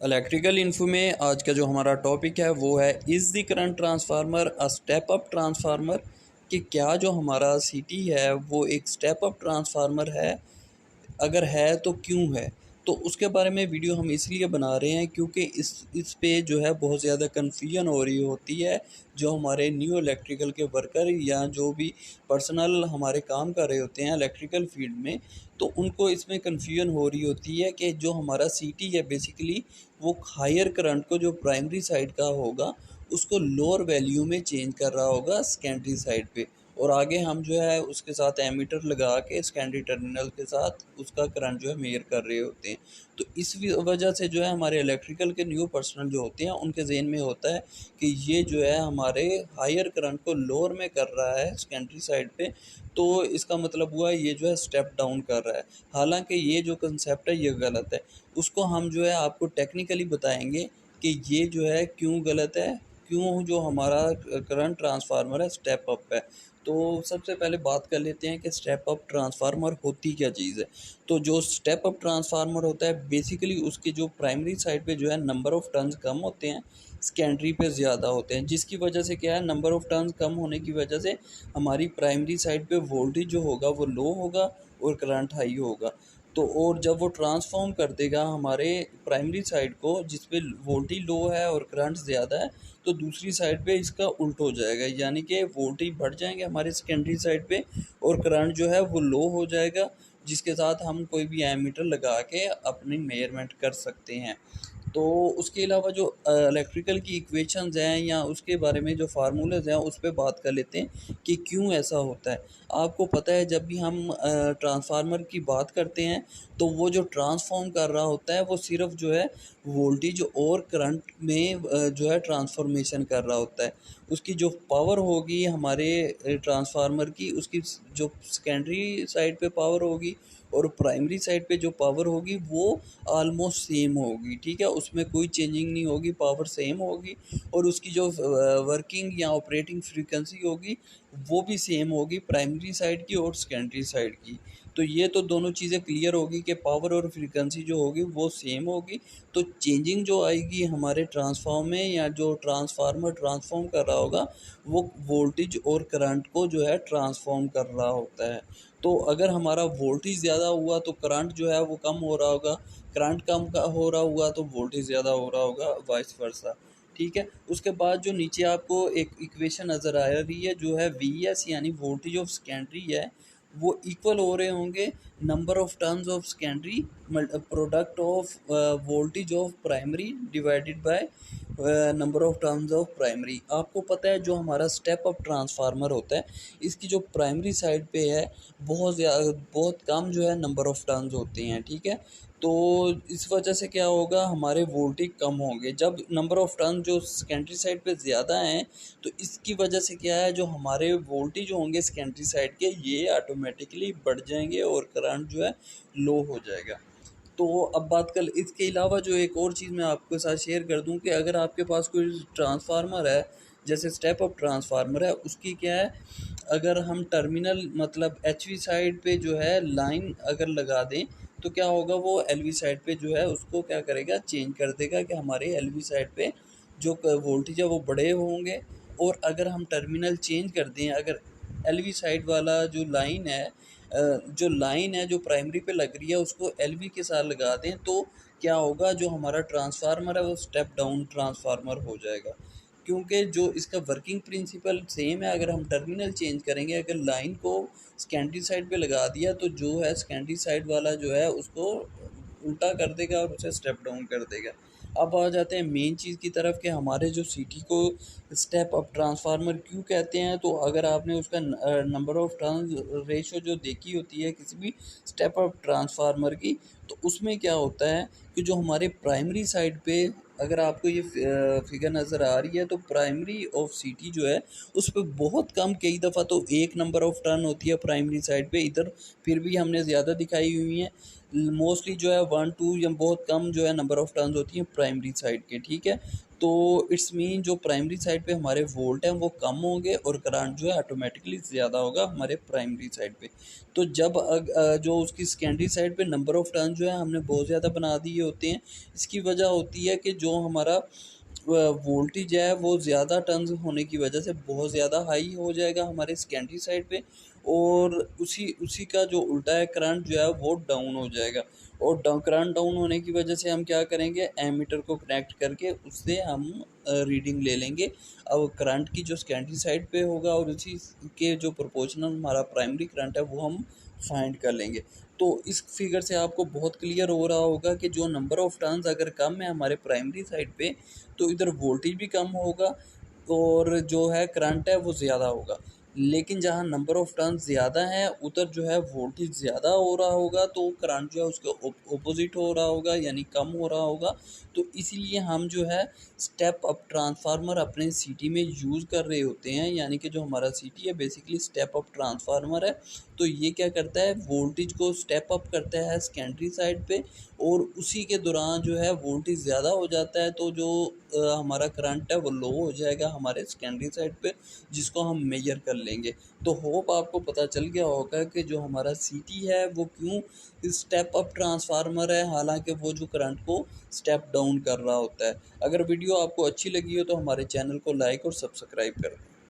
Electrical info में आज का जो हमारा टॉपिक है वो है is the current transformer a step up transformer. कि क्या जो हमारा सिटी है वो एक स्टेप अप ट्रांसफार्मर है, अगर है तो क्यों है। तो उसके बारे में वीडियो हम इसलिए बना रहे हैं क्योंकि इस पे जो है बहुत ज़्यादा कन्फ्यूजन हो रही होती है। जो हमारे न्यू इलेक्ट्रिकल के वर्कर या जो भी पर्सनल हमारे काम कर रहे होते हैं इलेक्ट्रिकल फील्ड में, तो उनको इसमें कन्फ्यूजन हो रही होती है कि जो हमारा सीटी है बेसिकली वो हायर करंट को जो प्राइमरी साइड का होगा उसको लोअर वैल्यू में चेंज कर रहा होगा सेकेंडरी साइड पे, और आगे हम जो है उसके साथ एमीटर लगा के सेकेंडरी टर्मिनल के साथ उसका करंट जो है मेयर कर रहे होते हैं। तो इस वजह से जो है हमारे इलेक्ट्रिकल के न्यू पर्सनल जो होते हैं उनके जहन में होता है कि ये जो है हमारे हायर करंट को लोअर में कर रहा है सेकेंडरी साइड पे, तो इसका मतलब हुआ ये जो है स्टेप डाउन कर रहा है। हालांकि ये जो कंसेप्ट है ये गलत है। उसको हम जो है आपको टेक्निकली बताएंगे कि ये जो है क्यों गलत है, क्यों जो हमारा करंट ट्रांसफार्मर है स्टेप अप है। तो सबसे पहले बात कर लेते हैं कि स्टेप अप ट्रांसफार्मर होती क्या चीज़ है। तो जो स्टेप अप ट्रांसफार्मर होता है बेसिकली उसके जो प्राइमरी साइड पे जो है नंबर ऑफ़ टर्न्स कम होते हैं, सेकेंडरी पे ज़्यादा होते हैं, जिसकी वजह से क्या है नंबर ऑफ़ टर्न्स कम होने की वजह से हमारी प्राइमरी साइड पे वोल्टेज जो होगा वो लो होगा और करंट हाई होगा। तो और जब वो ट्रांसफॉर्म कर देगा हमारे प्राइमरी साइड को जिस पे वोल्टेज लो है और करंट ज़्यादा है, तो दूसरी साइड पे इसका उल्ट हो जाएगा, यानी कि वोल्टेज बढ़ जाएंगे हमारे सेकेंडरी साइड पे और करंट जो है वो लो हो जाएगा, जिसके साथ हम कोई भी एमीटर लगा के अपनी मेजरमेंट कर सकते हैं। तो उसके अलावा जो इलेक्ट्रिकल की इक्वेशंस हैं या उसके बारे में जो फार्मूलाज हैं उस पे बात कर लेते हैं कि क्यों ऐसा होता है। आपको पता है जब भी हम ट्रांसफार्मर की बात करते हैं तो वो जो ट्रांसफॉर्म कर रहा होता है वो सिर्फ जो है वोल्टेज और करंट में जो है ट्रांसफॉर्मेशन कर रहा होता है। उसकी जो पावर होगी हमारे ट्रांसफार्मर की, उसकी जो सेकेंडरी साइड पे पावर होगी और प्राइमरी साइड पे जो पावर होगी वो ऑलमोस्ट सेम होगी, ठीक है, उसमें कोई चेंजिंग नहीं होगी, पावर सेम होगी और उसकी जो वर्किंग या ऑपरेटिंग फ्रीक्वेंसी होगी वो भी सेम होगी प्राइमरी साइड की और सेकेंडरी साइड की। तो ये तो दोनों चीज़ें क्लियर होगी कि पावर और फ्रीक्वेंसी जो होगी वो सेम होगी। तो चेंजिंग जो आएगी हमारे ट्रांसफॉर्म में या जो ट्रांसफार्मर ट्रांसफॉर्म कर रहा होगा वो वोल्टेज और करंट को जो है ट्रांसफॉर्म कर रहा होता है। तो अगर हमारा वोल्टेज ज़्यादा हुआ तो करंट जो है वो कम हो रहा होगा, करंट हो रहा हुआ तो वोल्टेज ज़्यादा हो रहा होगा, वाइस वर्सा। ठीक है, उसके बाद जो नीचे आपको एक इक्वेशन नज़र आ रही है जो है वी एस यानी वोल्टेज ऑफ सेकेंडरी है, वो इक्वल हो रहे होंगे number of turns of secondary product of voltage of primary divided by number of turns of primary. आपको पता है जो हमारा स्टेप अप ट्रांसफार्मर होता है इसकी जो प्राइमरी साइड पे है बहुत कम जो है नंबर ऑफ टर्न्स होते हैं, ठीक है। तो इस वजह से क्या होगा हमारे वोल्टेज कम होंगे जब नंबर ऑफ टर्न जो सेकेंडरी साइड पे ज़्यादा हैं। तो इसकी वजह से क्या है जो हमारे वोल्टेज होंगे सेकेंडरी साइड के ये ऑटोमेटिकली बढ़ जाएंगे और करंट जो है लो हो जाएगा। तो अब बात कर इसके अलावा जो एक और चीज़ मैं आपके साथ शेयर कर दूं कि अगर आपके पास कोई ट्रांसफार्मर है जैसे स्टेप अप ट्रांसफार्मर है उसकी क्या है, अगर हम टर्मिनल मतलब एचवी साइड पे जो है लाइन अगर लगा दें तो क्या होगा वो एलवी साइड पे जो है उसको क्या करेगा चेंज कर देगा कि हमारे एलवी साइड पे जो वोल्टेज है वो बड़े होंगे। और अगर हम टर्मिनल चेंज कर दें, अगर एलवी साइड वाला जो लाइन है जो प्राइमरी पे लग रही है उसको एलवी के साथ लगा दें तो क्या होगा जो हमारा ट्रांसफार्मर है वो स्टेप डाउन ट्रांसफार्मर हो जाएगा, क्योंकि जो इसका वर्किंग प्रिंसिपल सेम है। अगर हम टर्मिनल चेंज करेंगे, अगर लाइन को सेकेंडरी साइड पे लगा दिया तो जो है सेकेंडरी साइड वाला जो है उसको उल्टा कर देगा और उसे स्टेप डाउन कर देगा। अब आ जाते हैं मेन चीज़ की तरफ कि हमारे जो सिटी को स्टेप अप ट्रांसफार्मर क्यों कहते हैं। तो अगर आपने उसका नंबर ऑफ टर्न रेशो जो देखी होती है किसी भी स्टेप अप ट्रांसफार्मर की, तो उसमें क्या होता है कि जो हमारे प्राइमरी साइड पे अगर आपको ये फिगर नज़र आ रही है तो प्राइमरी ऑफ सिटी जो है उस पर बहुत कम, कई दफ़ा तो एक नंबर ऑफ टर्न होती है प्राइमरी साइड पे, इधर फिर भी हमने ज़्यादा दिखाई हुई है। मोस्टली जो है 1-2 या बहुत कम जो है नंबर ऑफ़ टर्न्स होती हैं प्राइमरी साइड के, ठीक है। तो इट्स मीन जो प्राइमरी साइड पे हमारे वोल्ट हैं वो कम होंगे और करंट जो है ऑटोमेटिकली ज़्यादा होगा हमारे प्राइमरी साइड पे। तो जब जो उसकी सेकेंडरी साइड पे नंबर ऑफ़ टर्न जो है हमने बहुत ज़्यादा बना दिए होते हैं, इसकी वजह होती है कि जो हमारा वोल्टेज है वो ज़्यादा टर्न्स होने की वजह से बहुत ज़्यादा हाई हो जाएगा हमारे सेकेंडरी साइड पे, और उसी उसी का जो उल्टा है करंट जो है वो डाउन हो जाएगा। और करंट डाउन होने की वजह से हम क्या करेंगे, एमीटर को कनेक्ट करके उससे हम रीडिंग ले लेंगे। अब करंट की जो सेकेंडरी साइड पे होगा और उसी के जो प्रोपोर्शनल हमारा प्राइमरी करंट है वो हम फाइंड कर लेंगे। तो इस फिगर से आपको बहुत क्लियर हो रहा होगा कि जो नंबर ऑफ़ टर्न्स अगर कम है हमारे प्राइमरी साइड पे, तो इधर वोल्टेज भी कम होगा और जो है करंट है वो ज़्यादा होगा। लेकिन जहाँ नंबर ऑफ़ टर्न्स ज़्यादा है उधर जो है वोल्टेज ज़्यादा हो रहा होगा, तो करंट जो है उसके ऑपोजिट हो रहा होगा, यानी कम हो रहा होगा। तो इसीलिए हम जो है स्टेप अप ट्रांसफार्मर अपने सिटी में यूज़ कर रहे होते हैं, यानी कि जो हमारा सिटी है बेसिकली स्टेप अप ट्रांसफार्मर है। तो ये क्या करता है, वोल्टेज को स्टेप अप करता है सेकेंडरी साइड पे, और उसी के दौरान जो है वोल्टेज ज़्यादा हो जाता है, तो जो हमारा करंट है वो लो हो जाएगा हमारे सेकेंडरी साइड पे, जिसको हम मेजर कर लेंगे। तो होप आपको पता चल गया होगा कि जो हमारा सिटी है वो क्यों स्टेप अप ट्रांसफार्मर है, हालांकि वो जो करंट को स्टेप डाउन कर रहा होता है। अगर वीडियो आपको अच्छी लगी हो तो हमारे चैनल को लाइक और सब्सक्राइब कर दें।